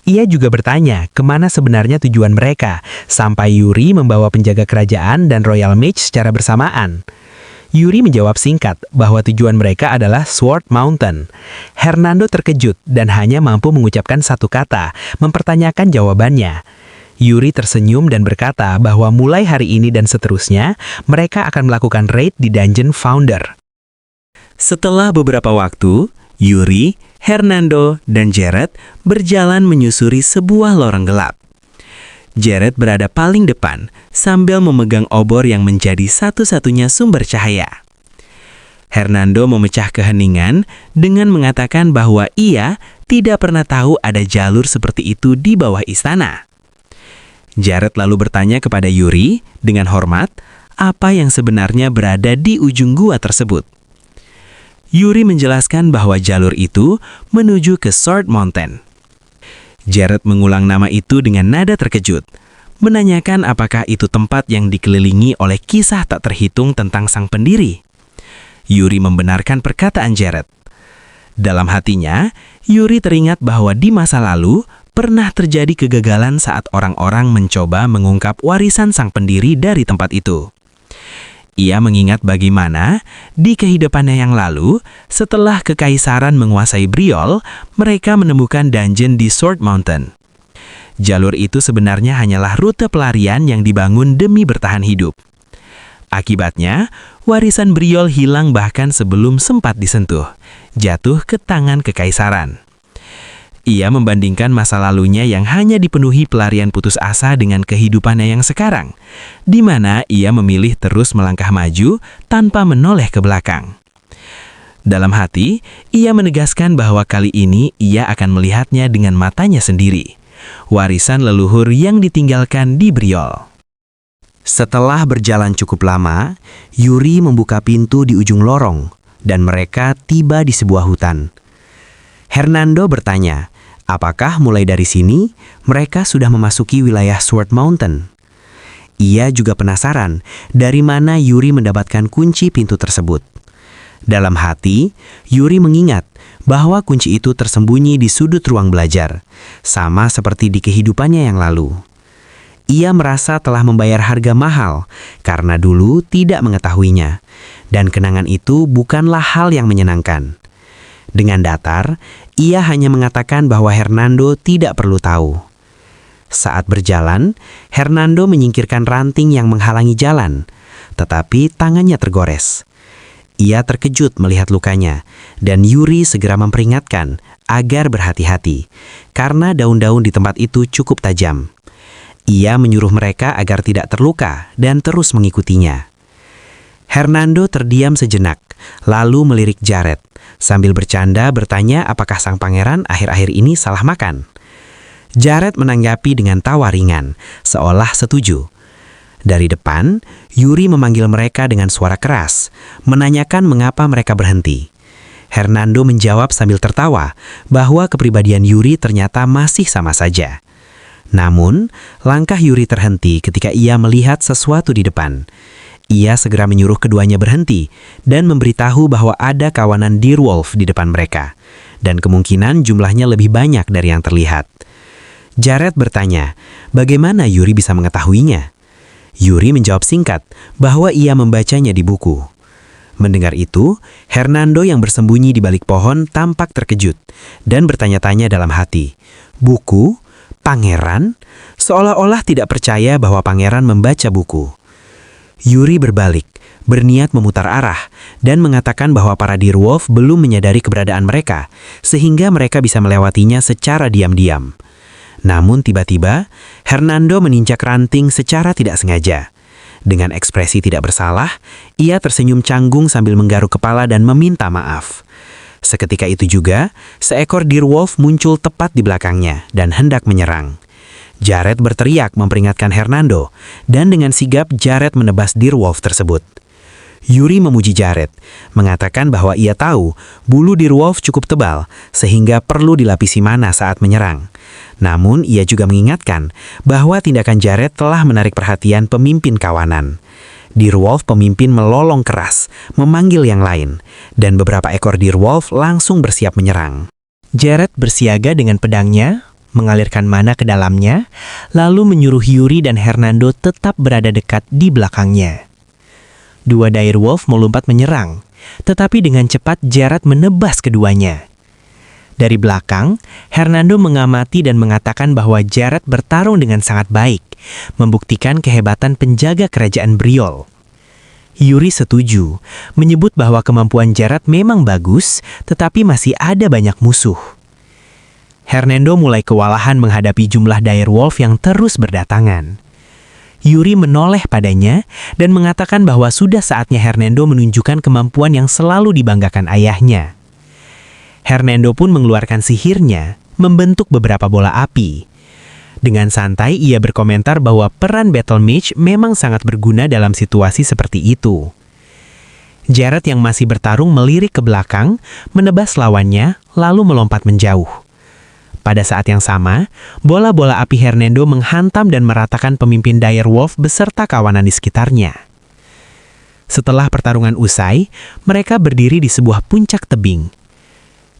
Ia juga bertanya kemana sebenarnya tujuan mereka, sampai Yuri membawa penjaga kerajaan dan Royal Mage secara bersamaan. Yuri menjawab singkat bahwa tujuan mereka adalah Sword Mountain. Hernando terkejut dan hanya mampu mengucapkan satu kata, mempertanyakan jawabannya. Yuri tersenyum dan berkata bahwa mulai hari ini dan seterusnya, mereka akan melakukan raid di Dungeon Founder. Setelah beberapa waktu, Yuri, Hernando, dan Jared berjalan menyusuri sebuah lorong gelap. Jared berada paling depan sambil memegang obor yang menjadi satu-satunya sumber cahaya. Hernando memecah keheningan dengan mengatakan bahwa ia tidak pernah tahu ada jalur seperti itu di bawah istana. Jared lalu bertanya kepada Yuri dengan hormat apa yang sebenarnya berada di ujung gua tersebut. Yuri menjelaskan bahwa jalur itu menuju ke Sword Mountain. Jared mengulang nama itu dengan nada terkejut, menanyakan apakah itu tempat yang dikelilingi oleh kisah tak terhitung tentang sang pendiri. Yuri membenarkan perkataan Jared. Dalam hatinya, Yuri teringat bahwa di masa lalu pernah terjadi kegagalan saat orang-orang mencoba mengungkap warisan sang pendiri dari tempat itu. Ia mengingat bagaimana di kehidupannya yang lalu, setelah kekaisaran menguasai Briol, mereka menemukan dungeon di Sword Mountain. Jalur itu sebenarnya hanyalah rute pelarian yang dibangun demi bertahan hidup. Akibatnya, warisan Briol hilang bahkan sebelum sempat disentuh, jatuh ke tangan kekaisaran. Ia membandingkan masa lalunya yang hanya dipenuhi pelarian putus asa dengan kehidupannya yang sekarang, di mana ia memilih terus melangkah maju tanpa menoleh ke belakang. Dalam hati, ia menegaskan bahwa kali ini ia akan melihatnya dengan matanya sendiri, warisan leluhur yang ditinggalkan di Briol. Setelah berjalan cukup lama, Yuri membuka pintu di ujung lorong, dan mereka tiba di sebuah hutan. Hernando bertanya, apakah mulai dari sini mereka sudah memasuki wilayah Sword Mountain? Ia juga penasaran dari mana Yuri mendapatkan kunci pintu tersebut. Dalam hati, Yuri mengingat bahwa kunci itu tersembunyi di sudut ruang belajar, sama seperti di kehidupannya yang lalu. Ia merasa telah membayar harga mahal karena dulu tidak mengetahuinya, dan kenangan itu bukanlah hal yang menyenangkan. Dengan datar, ia hanya mengatakan bahwa Hernando tidak perlu tahu. Saat berjalan, Hernando menyingkirkan ranting yang menghalangi jalan, tetapi tangannya tergores. Ia terkejut melihat lukanya, dan Yuri segera memperingatkan agar berhati-hati, karena daun-daun di tempat itu cukup tajam. Ia menyuruh mereka agar tidak terluka dan terus mengikutinya. Hernando terdiam sejenak, lalu melirik Jared, sambil bercanda bertanya apakah sang pangeran akhir-akhir ini salah makan. Jared menanggapi dengan tawa ringan, seolah setuju. Dari depan, Yuri memanggil mereka dengan suara keras, menanyakan mengapa mereka berhenti. Hernando menjawab sambil tertawa bahwa kepribadian Yuri ternyata masih sama saja. Namun, langkah Yuri terhenti ketika ia melihat sesuatu di depan. Ia segera menyuruh keduanya berhenti dan memberitahu bahwa ada kawanan dirwolf di depan mereka, dan kemungkinan jumlahnya lebih banyak dari yang terlihat. Jared bertanya, bagaimana Yuri bisa mengetahuinya? Yuri menjawab singkat bahwa ia membacanya di buku. Mendengar itu, Hernando yang bersembunyi di balik pohon tampak terkejut dan bertanya-tanya dalam hati, buku? Pangeran? Seolah-olah tidak percaya bahwa pangeran membaca buku. Yuri berbalik, berniat memutar arah, dan mengatakan bahwa para dirwolf belum menyadari keberadaan mereka, sehingga mereka bisa melewatinya secara diam-diam. Namun tiba-tiba, Hernando meninjak ranting secara tidak sengaja. Dengan ekspresi tidak bersalah, ia tersenyum canggung sambil menggaruk kepala dan meminta maaf. Seketika itu juga, seekor dirwolf muncul tepat di belakangnya dan hendak menyerang. Jared berteriak memperingatkan Hernando, dan dengan sigap Jared menebas dirwolf tersebut. Yuri memuji Jared, mengatakan bahwa ia tahu bulu dirwolf cukup tebal, sehingga perlu dilapisi mana saat menyerang. Namun ia juga mengingatkan bahwa tindakan Jared telah menarik perhatian pemimpin kawanan. Dirwolf pemimpin melolong keras, memanggil yang lain, dan beberapa ekor dirwolf langsung bersiap menyerang. Jared bersiaga dengan pedangnya, mengalirkan mana ke dalamnya, lalu menyuruh Yuri dan Hernando tetap berada dekat di belakangnya. Dua dirwolf melompat menyerang, tetapi dengan cepat Jared menebas keduanya. Dari belakang, Hernando mengamati dan mengatakan bahwa Jared bertarung dengan sangat baik, membuktikan kehebatan penjaga kerajaan Briol. Yuri setuju, menyebut bahwa kemampuan Jared memang bagus, tetapi masih ada banyak musuh. Hernando mulai kewalahan menghadapi jumlah direwolf yang terus berdatangan. Yuri menoleh padanya dan mengatakan bahwa sudah saatnya Hernando menunjukkan kemampuan yang selalu dibanggakan ayahnya. Hernando pun mengeluarkan sihirnya, membentuk beberapa bola api. Dengan santai ia berkomentar bahwa peran Battle Mage memang sangat berguna dalam situasi seperti itu. Jared yang masih bertarung melirik ke belakang, menebas lawannya, lalu melompat menjauh. Pada saat yang sama, bola-bola api Hernando menghantam dan meratakan pemimpin direwolf beserta kawanan di sekitarnya. Setelah pertarungan usai, mereka berdiri di sebuah puncak tebing.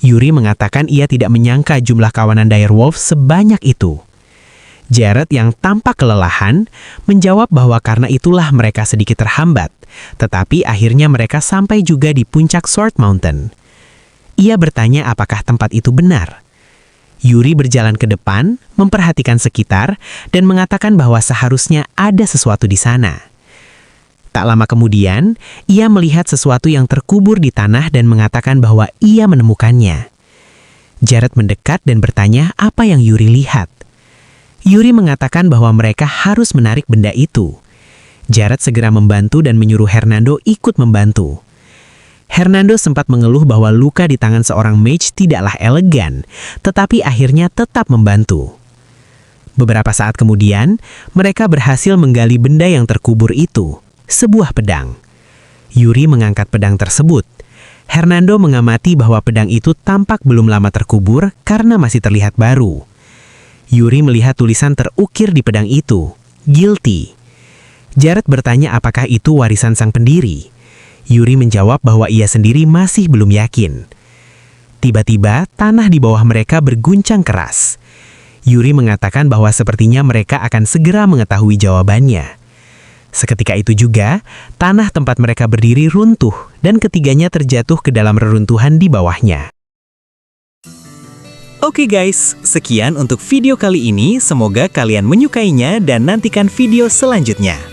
Yuri mengatakan ia tidak menyangka jumlah kawanan direwolf sebanyak itu. Jared yang tampak kelelahan, menjawab bahwa karena itulah mereka sedikit terhambat, tetapi akhirnya mereka sampai juga di puncak Sword Mountain. Ia bertanya apakah tempat itu benar. Yuri berjalan ke depan, memperhatikan sekitar, dan mengatakan bahwa seharusnya ada sesuatu di sana. Tak lama kemudian, ia melihat sesuatu yang terkubur di tanah dan mengatakan bahwa ia menemukannya. Jared mendekat dan bertanya apa yang Yuri lihat. Yuri mengatakan bahwa mereka harus menarik benda itu. Jared segera membantu dan menyuruh Hernando ikut membantu. Hernando sempat mengeluh bahwa luka di tangan seorang mage tidaklah elegan, tetapi akhirnya tetap membantu. Beberapa saat kemudian, mereka berhasil menggali benda yang terkubur itu, sebuah pedang. Yuri mengangkat pedang tersebut. Hernando mengamati bahwa pedang itu tampak belum lama terkubur karena masih terlihat baru. Yuri melihat tulisan terukir di pedang itu, "Guilty". Jared bertanya apakah itu warisan sang pendiri. Yuri menjawab bahwa ia sendiri masih belum yakin. Tiba-tiba, tanah di bawah mereka berguncang keras. Yuri mengatakan bahwa sepertinya mereka akan segera mengetahui jawabannya. Seketika itu juga, tanah tempat mereka berdiri runtuh dan ketiganya terjatuh ke dalam reruntuhan di bawahnya. Oke guys, sekian untuk video kali ini. Semoga kalian menyukainya dan nantikan video selanjutnya.